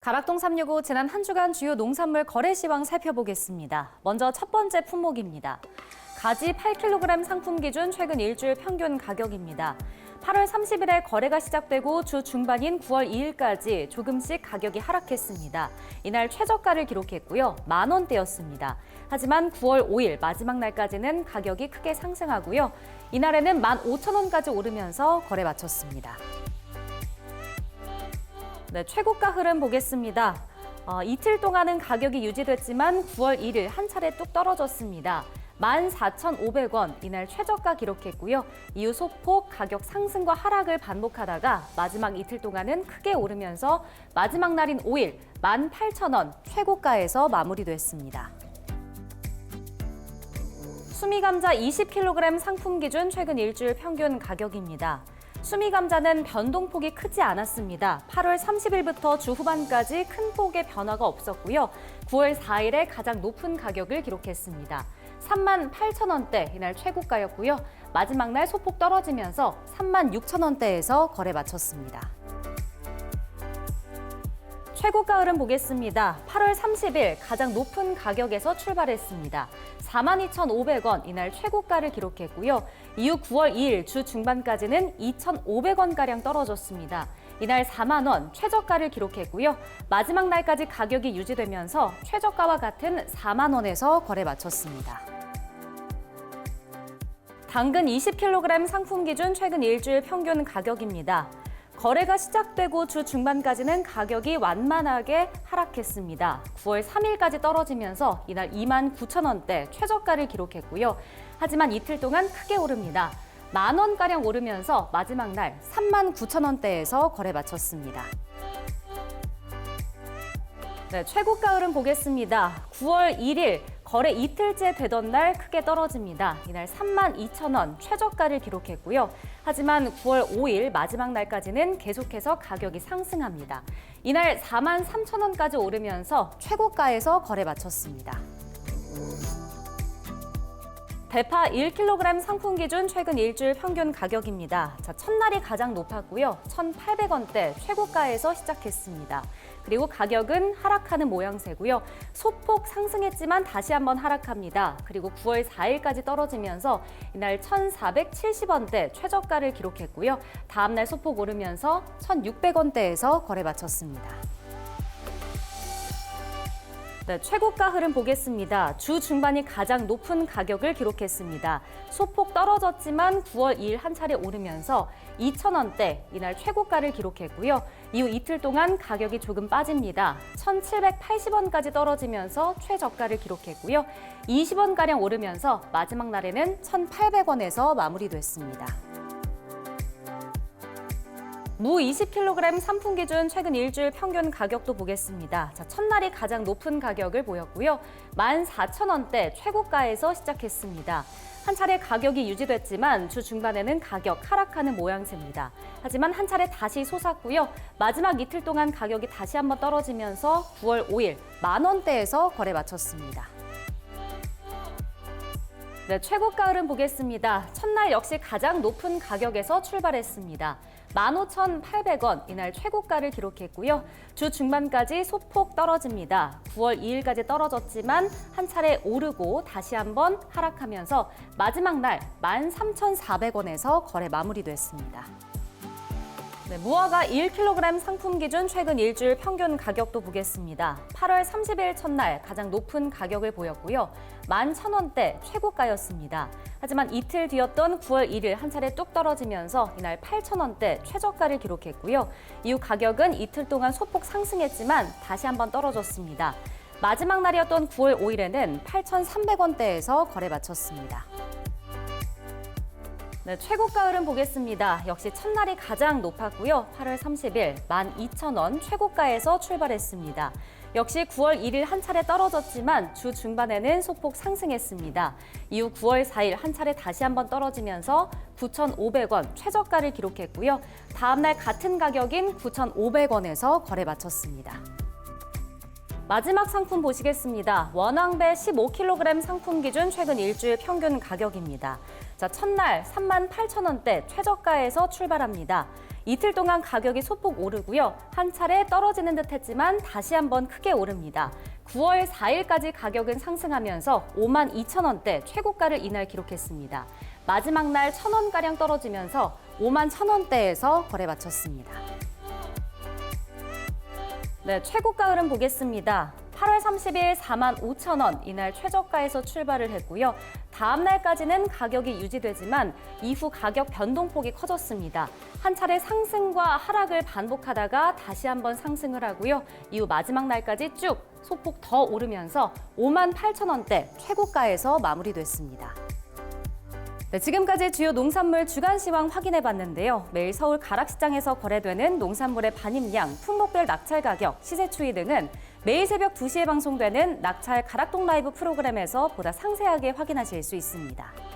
가락동 365 지난 한 주간 주요 농산물 거래 시황 살펴보겠습니다. 먼저 첫 번째 품목입니다. 가지 8kg 상품 기준 최근 일주일 평균 가격입니다. 8월 30일에 거래가 시작되고 주 중반인 9월 2일까지 조금씩 가격이 하락했습니다. 이날 최저가를 기록했고요. 만원대였습니다. 하지만 9월 5일 마지막 날까지는 가격이 크게 상승하고요. 이날에는 15,000원까지 오르면서 거래 마쳤습니다. 네, 최고가 흐름 보겠습니다. 이틀 동안은 가격이 유지됐지만 9월 1일 한 차례 뚝 떨어졌습니다. 14,500원 이날 최저가 기록했고요. 이후 소폭 가격 상승과 하락을 반복하다가 마지막 이틀 동안은 크게 오르면서 마지막 날인 5일 18,000원 최고가에서 마무리됐습니다. 수미감자 20kg 상품 기준 최근 일주일 평균 가격입니다. 수미감자는 변동폭이 크지 않았습니다. 8월 30일부터 주 후반까지 큰 폭의 변화가 없었고요. 9월 4일에 가장 높은 가격을 기록했습니다. 38,000원대 이날 최고가였고요. 마지막 날 소폭 떨어지면서 36,000원대에서 거래 마쳤습니다. 최고가 흐름 보겠습니다. 8월 30일 가장 높은 가격에서 출발했습니다. 42,500원 이날 최고가를 기록했고요. 이후 9월 2일 주 중반까지는 2,500원가량 떨어졌습니다. 이날 4만 원 최저가를 기록했고요. 마지막 날까지 가격이 유지되면서 최저가와 같은 4만 원에서 거래 마쳤습니다. 당근 20kg 상품 기준 최근 일주일 평균 가격입니다. 거래가 시작되고 주 중반까지는 가격이 완만하게 하락했습니다. 9월 3일까지 떨어지면서 이날 29,000원대 최저가를 기록했고요. 하지만 이틀 동안 크게 오릅니다. 만원가량 오르면서 마지막 날 39,000원대에서 거래 마쳤습니다. 네, 최고가 흐름 보겠습니다. 9월 1일 거래 이틀째 되던 날 크게 떨어집니다. 이날 32,000원 최저가를 기록했고요. 하지만 9월 5일 마지막 날까지는 계속해서 가격이 상승합니다. 이날 43,000원까지 오르면서 최고가에서 거래 마쳤습니다. 대파 1kg 상품 기준 최근 일주일 평균 가격입니다. 첫날이 가장 높았고요. 1,800원대 최고가에서 시작했습니다. 그리고 가격은 하락하는 모양새고요. 소폭 상승했지만 다시 한번 하락합니다. 그리고 9월 4일까지 떨어지면서 이날 1,470원대 최저가를 기록했고요. 다음 날 소폭 오르면서 1,600원대에서 거래 마쳤습니다. 네, 최고가 흐름 보겠습니다. 주 중반이 가장 높은 가격을 기록했습니다. 소폭 떨어졌지만 9월 2일 한 차례 오르면서 2,000원대 이날 최고가를 기록했고요. 이후 이틀 동안 가격이 조금 빠집니다. 1,780원까지 떨어지면서 최저가를 기록했고요. 20원가량 오르면서 마지막 날에는 1,800원에서 마무리됐습니다. 무 20kg 상품 기준 최근 일주일 평균 가격도 보겠습니다. 첫날이 가장 높은 가격을 보였고요. 14,000원대 최고가에서 시작했습니다. 한 차례 가격이 유지됐지만 주 중반에는 가격 하락하는 모양새입니다. 하지만 한 차례 다시 솟았고요. 마지막 이틀 동안 가격이 다시 한번 떨어지면서 9월 5일 만원대에서 거래 마쳤습니다. 네, 최고가 흐름 보겠습니다. 첫날 역시 가장 높은 가격에서 출발했습니다. 15,800원 이날 최고가를 기록했고요. 주 중반까지 소폭 떨어집니다. 9월 2일까지 떨어졌지만 한 차례 오르고 다시 한번 하락하면서 마지막 날 13,400원에서 거래 마무리됐습니다. 네, 무화과 1kg 상품 기준 최근 일주일 평균 가격도 보겠습니다. 8월 30일 첫날 가장 높은 가격을 보였고요. 11,000원대 최고가였습니다. 하지만 이틀 뒤였던 9월 1일 한 차례 뚝 떨어지면서 이날 8,000원대 최저가를 기록했고요. 이후 가격은 이틀 동안 소폭 상승했지만 다시 한번 떨어졌습니다. 마지막 날이었던 9월 5일에는 8,300원대에서 거래 마쳤습니다. 네, 최고가 흐름 보겠습니다. 역시 첫날이 가장 높았고요. 8월 30일 12,000원 최고가에서 출발했습니다. 역시 9월 1일 한 차례 떨어졌지만 주 중반에는 소폭 상승했습니다. 이후 9월 4일 한 차례 다시 한번 떨어지면서 9,500원 최저가를 기록했고요. 다음 날 같은 가격인 9,500원에서 거래 마쳤습니다. 마지막 상품 보시겠습니다. 원황배 15kg 상품 기준 최근 일주일 평균 가격입니다. 자, 첫날 38,000원대 최저가에서 출발합니다. 이틀 동안 가격이 소폭 오르고요. 한 차례 떨어지는 듯 했지만 다시 한번 크게 오릅니다. 9월 4일까지 가격은 상승하면서 52,000원대 최고가를 이날 기록했습니다. 마지막 날 1,000원가량 떨어지면서 51,000원대에서 거래 마쳤습니다. 네, 최고가 흐름 보겠습니다. 8월 30일 45,000원, 이날 최저가에서 출발을 했고요. 다음 날까지는 가격이 유지되지만 이후 가격 변동폭이 커졌습니다. 한 차례 상승과 하락을 반복하다가 다시 한번 상승을 하고요. 이후 마지막 날까지 쭉 소폭 더 오르면서 58,000원대 최고가에서 마무리됐습니다. 네, 지금까지 주요 농산물 주간 시황 확인해 봤는데요. 매일 서울 가락시장에서 거래되는 농산물의 반입량, 품목별 낙찰 가격, 시세 추이 등은 매일 새벽 2시에 방송되는 낙찰 가락동 라이브 프로그램에서 보다 상세하게 확인하실 수 있습니다.